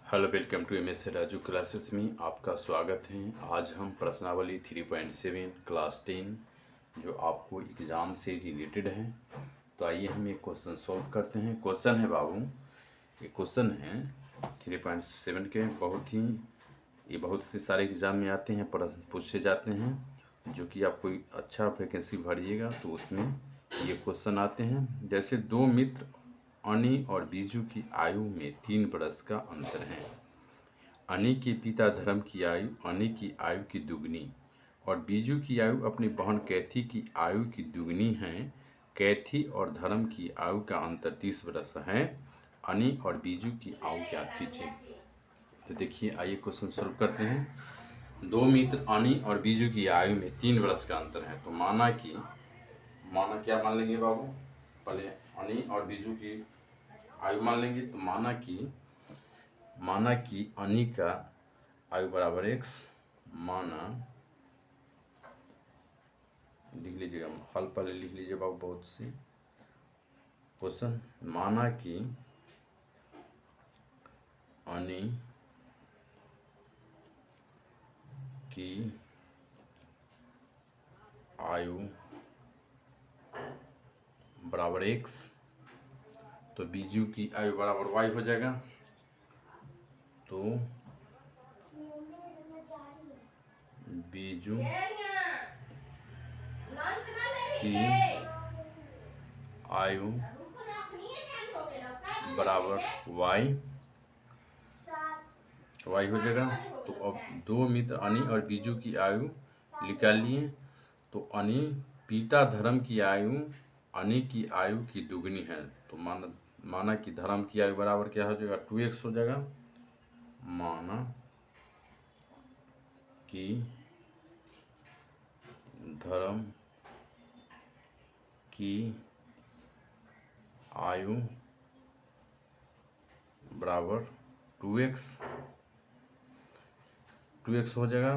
Hello, welcome to M S Raju classes में आपका स्वागत है। आज हम प्रश्नावली 3.7 क्लास 10 जो आपको एग्ज़ाम से रिलेटेड है। तो आइए हम एक क्वेश्चन सॉल्व करते हैं। क्वेश्चन है बाबू, ये क्वेश्चन है 3.7 के। बहुत से सारे एग्ज़ाम में आते हैं, प्रश्न पूछे जाते हैं जो कि आप कोई अच्छा वैकेंसी भरिएगा तो उसमें ये क्वेश्चन आते हैं। जैसे दो मित्र अनी और बीजू की आयु में 3 वर्ष का अंतर है। अनी के पिता धर्म की आयु अनी की आयु की दुगनी और बीजू की आयु अपनी बहन कैथी की आयु की दुगनी है। कैथी और धर्म की आयु का अंतर 30 वर्ष है। अनी और बीजू की आयु ज्ञात कीजिए। तो देखिए, आइए क्वेश्चन सॉल्व करते हैं। दो मित्र अनी और बीजू की आयु में 3 वर्ष का अंतर है। तो माना क्या मान लेंगे बाबू, पहले अनी और बीजू की आयु मान लेंगे। तो माना कि अनी का आयु बराबर x। माना लिख लीजिएगा, हल पहले लिख लीजिए बाबू। बहुत सी क्वेश्चन, माना कि अनी की आयु बराबर x, तो बीजू की आयु बराबर y हो जाएगा। तो बीजू की आयु बराबर y हो जाएगा। तो अब दो मित्र अनी और बीजू की आयु निकाल लिए। तो अनी पिता धर्म की आयु अनी की आयु की दुगनी है। तो माना कि धर्म की आयु बराबर क्या हो जाएगा, 2x हो जाएगा। माना कि धर्म की आयु बराबर 2x हो जाएगा।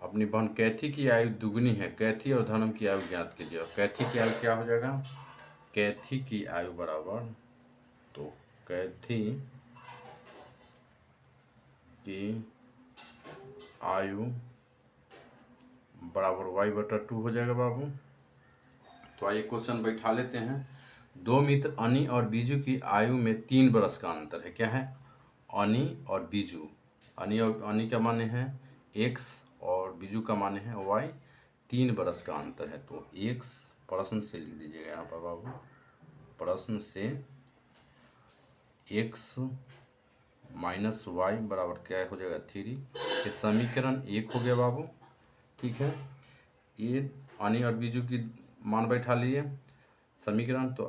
अपनी बहन कैथी की आयु दुगनी है। कैथी और धर्म की आयु ज्ञात कीजिए। और कैथी की आयु क्या हो जाएगा, कैथी की आयु बराबर, तो कैथी की आयु बराबर y/2 हो जाएगा बाबू। तो आइए क्वेश्चन बैठा लेते हैं। दो मित्र अनी और बीजू की आयु में 3 वर्ष का अंतर है। क्या है, अनी और बीजू। अनी का माने है x और बीजू का माने है y। 3 वर्ष का अंतर है। तो x प्रश्न से लिख दीजिएगा यहाँ पर बाबू। प्रश्न से x माइनस वाई बराबर क्या हो जाएगा, 3। ये समीकरण 1 हो गया बाबू। ठीक है, ये अनी और बीजू की मान बैठा लिए समीकरण। तो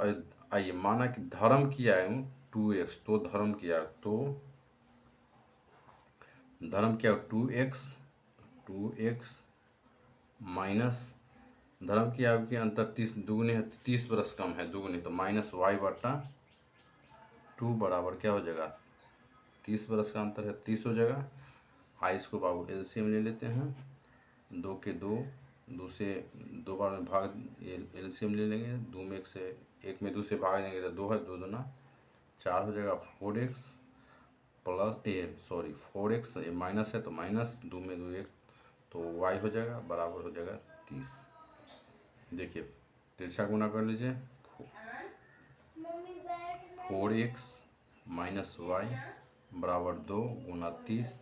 आइए, माना कि धर्म की आयु 2x, तो धर्म की आयु 2x माइनस धर्म की आयु के अंतर 30 दुगनी है, 30 वर्ष कम है दुगनी, तो माइनस y/2 बराबर क्या हो जाएगा, 30 वर्ष का अंतर है 30 हो जाएगा। इसको बाबू एलसीएम ले लेते हैं। 2 के 2, 2 से 2 बार में भाग, एलसीएम ले लेंगे। 2 में 1 से 1 में 2 से भाग देंगे तो 2 है, 2 दूना 4 हो जाएगा। 4x प्लस 4x, ये माइनस है तो माइनस 2 में 2 1, तो y हो जाएगा बराबर हो जाएगा 30। देखिए, तिरछा गुना कर लीजिए। 4x माइनस वाई बराबर 2 गुना 30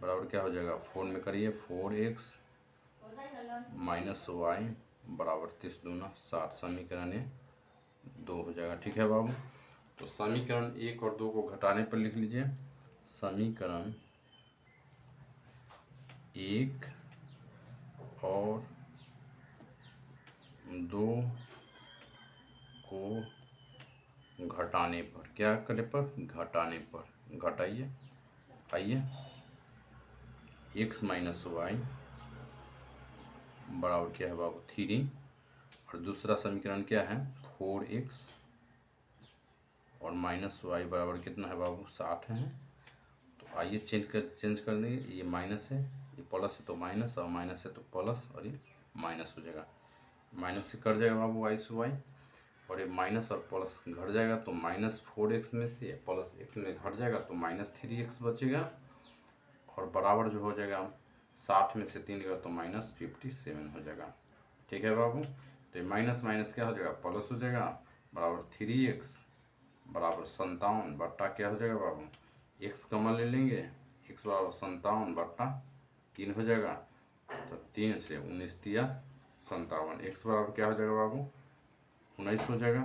बराबर क्या हो जाएगा, 4 में करिए 4x माइनस वाई बराबर 30 दूना 60। समीकरण 2 हो जाएगा। ठीक है बाबू। तो समीकरण 1 और 2 को घटाने पर लिख लीजिए। समीकरण 1 और 2 को घटाने पर, क्या करने पर, घटाने पर, घटाइए। आइए, x माइनस वाई बराबर क्या है बाबू, 3। और दूसरा समीकरण क्या है, 4x और माइनस वाई बराबर कितना है बाबू, 60 है। तो आइए चेंज कर देंगे। ये माइनस है, ये प्लस है तो माइनस, और माइनस है तो प्लस, और ये माइनस हो जाएगा। माइनस से कट जाएगा बाबू y से y। और ये माइनस और प्लस घट जाएगा तो -4x में से प्लस x में घट जाएगा तो -3x बचेगा, और बराबर जो हो जाएगा 60 में से 3 गया तो -57 हो जाएगा। ठीक है बाबू, तो ये माइनस माइनस क्या हो जाएगा, प्लस हो जाएगा, बराबर 3x बराबर 57 बट्टा क्या हो जाएगा बाबू, x कॉमन ले लेंगे, x बराबर 57 बट्टा 3 हो जाएगा, तो 3 से 19 दिया 57, x बराबर क्या हो जाएगा बाबू, 19 हो जाएगा।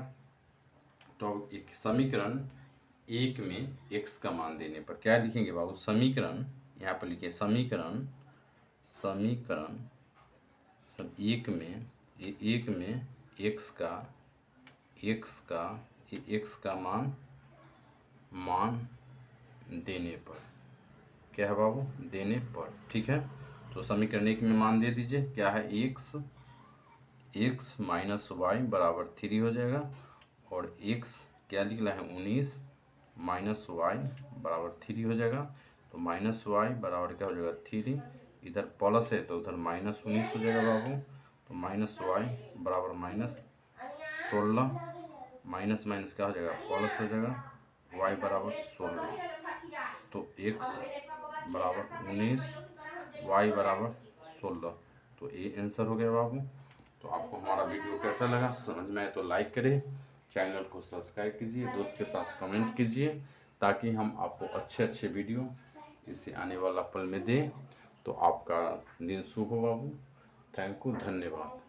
तो अब एक समीकरण एक में x का मान देने पर क्या लिखेंगे बाबू, समीकरण यहाँ पर लिखिए समीकरण एक में x का मान देने पर क्या है बाबू, देने पर। ठीक है, तो समीकरण एक में मान दे दीजिए, क्या है, x माइनस वाई बराबर 3 हो जाएगा, और x क्या निकला है 19 माइनस वाई बराबर 3 हो जाएगा, तो माइनस वाई बराबर क्या हो जाएगा 3, इधर प्लस है तो उधर -19 हो जाएगा बाबू, तो माइनस वाई बराबर -16, माइनस माइनस क्या हो जाएगा प्लस हो जाएगा, y बराबर 16, तो x बराबर 19 y बराबर 16, तो ये आंसर हो गया बाबू। तो आपको हमारा वीडियो कैसा लगा, समझ में आए तो लाइक करें, चैनल को सब्सक्राइब कीजिए, दोस्त के साथ कमेंट कीजिए, ताकि हम आपको अच्छे अच्छे वीडियो इससे आने वाला पल में दें। तो आपका दिन शुभ हो बाबू। थैंक यू, धन्यवाद।